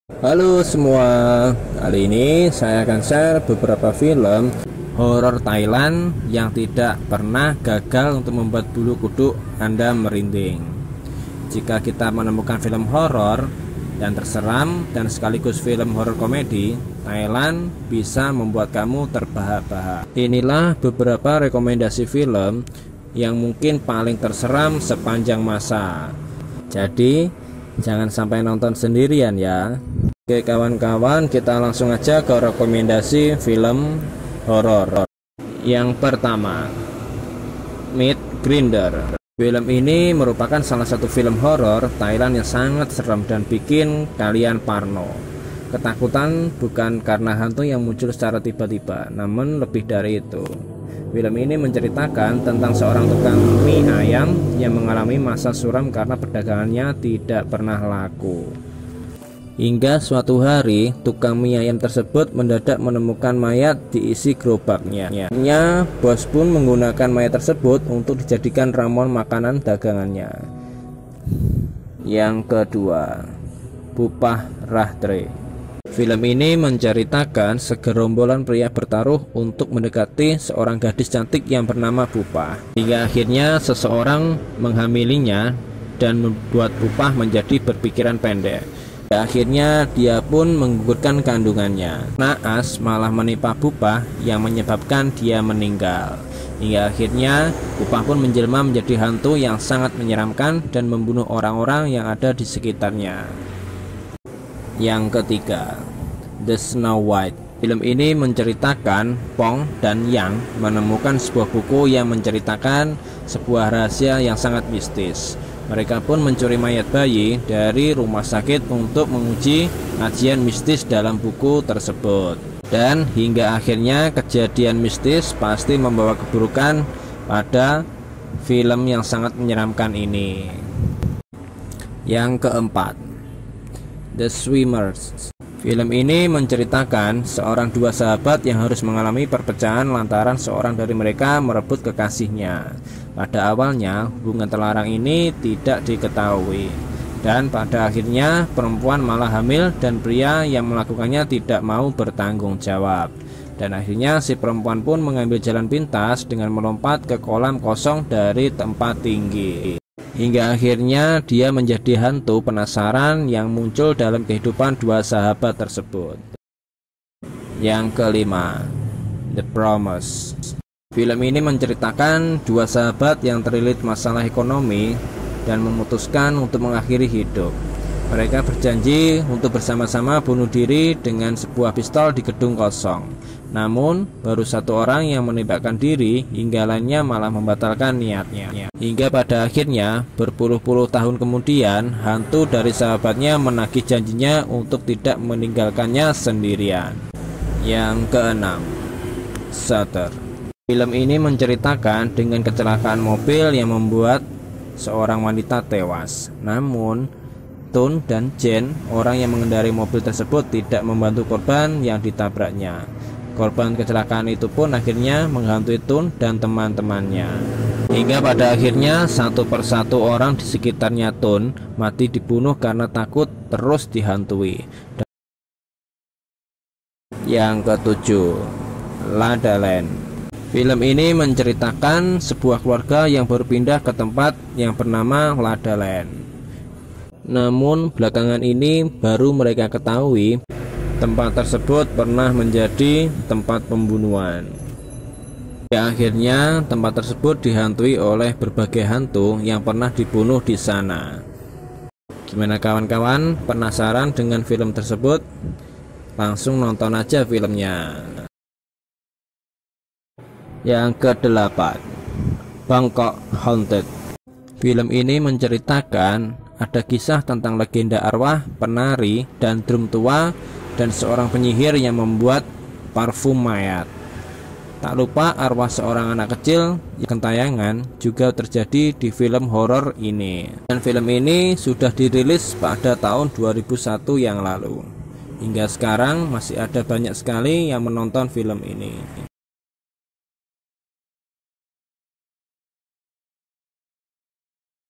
Halo semua, kali ini saya akan share beberapa film horor Thailand yang tidak pernah gagal untuk membuat bulu kuduk Anda merinding. Jika kita menemukan film horor dan terseram dan sekaligus film horor komedi, Thailand bisa membuat kamu terbahak-bahak. Inilah beberapa rekomendasi film yang mungkin paling terseram sepanjang masa. Jadi, jangan sampai nonton sendirian ya. Oke kawan-kawan, kita langsung aja ke rekomendasi film horor. Yang pertama, Meat Grinder. Film ini merupakan salah satu film horor Thailand yang sangat seram dan bikin kalian parno. Ketakutan bukan karena hantu yang muncul secara tiba-tiba, namun lebih dari itu. Film ini menceritakan tentang seorang tukang mie ayam yang mengalami masa suram karena perdagangannya tidak pernah laku. Hingga suatu hari, tukang mie ayam tersebut mendadak menemukan mayat diisi gerobaknya. Akhirnya, bos pun menggunakan mayat tersebut untuk dijadikan ramuan makanan dagangannya. Yang kedua, Bupah Rahtre. Film ini menceritakan segerombolan pria bertaruh untuk mendekati seorang gadis cantik yang bernama Bupah. Hingga akhirnya seseorang menghamilinya dan membuat Bupah menjadi berpikiran pendek. Akhirnya dia pun menggugurkan kandungannya. Naas malah menimpa Bupah yang menyebabkan dia meninggal. Hingga akhirnya Bupah pun menjelma menjadi hantu yang sangat menyeramkan dan membunuh orang-orang yang ada di sekitarnya. Yang ketiga, The Snow White. Film ini menceritakan Pong dan Yang menemukan sebuah buku yang menceritakan sebuah rahasia yang sangat mistis. Mereka pun mencuri mayat bayi dari rumah sakit untuk menguji kajian mistis dalam buku tersebut. Dan hingga akhirnya kejadian mistis pasti membawa keburukan pada film yang sangat menyeramkan ini. Yang keempat, The Swimmers. Film ini menceritakan dua sahabat yang harus mengalami perpecahan lantaran seorang dari mereka merebut kekasihnya. Pada awalnya hubungan terlarang ini tidak diketahui, dan pada akhirnya perempuan malah hamil dan pria yang melakukannya tidak mau bertanggung jawab. Dan akhirnya si perempuan pun mengambil jalan pintas dengan melompat ke kolam kosong dari tempat tinggi. Hingga akhirnya dia menjadi hantu penasaran yang muncul dalam kehidupan dua sahabat tersebut. Yang kelima, The Promise. Film ini menceritakan dua sahabat yang terlilit masalah ekonomi dan memutuskan untuk mengakhiri hidup. Mereka berjanji untuk bersama-sama bunuh diri dengan sebuah pistol di gedung kosong. Namun, baru satu orang yang menembakkan diri hingga lainnya malah membatalkan niatnya. Hingga pada akhirnya, berpuluh-puluh tahun kemudian, hantu dari sahabatnya menagih janjinya untuk tidak meninggalkannya sendirian. Yang keenam, Shutter. Film ini menceritakan dengan kecelakaan mobil yang membuat seorang wanita tewas. Namun, Tun dan Jen, orang yang mengendarai mobil tersebut, tidak membantu korban yang ditabraknya. Korban kecelakaan itu pun akhirnya menghantui Tun dan teman-temannya. Hingga pada akhirnya satu persatu orang di sekitarnya Tun mati dibunuh karena takut terus dihantui. Yang ketujuh, La La Land. Film ini menceritakan sebuah keluarga yang berpindah ke tempat yang bernama La La Land. Namun belakangan ini baru mereka ketahui tempat tersebut pernah menjadi tempat pembunuhan. Ya, akhirnya tempat tersebut dihantui oleh berbagai hantu yang pernah dibunuh di sana. Gimana kawan-kawan, penasaran dengan film tersebut? Langsung nonton aja filmnya. Yang kedelapan, Bangkok Haunted. Film ini menceritakan ada kisah tentang legenda arwah, penari, dan drum tua, dan seorang penyihir yang membuat parfum mayat. Tak lupa arwah seorang anak kecil yang gentayangan juga terjadi di film horor ini. Dan film ini sudah dirilis pada tahun 2001 yang lalu. Hingga sekarang masih ada banyak sekali yang menonton film ini.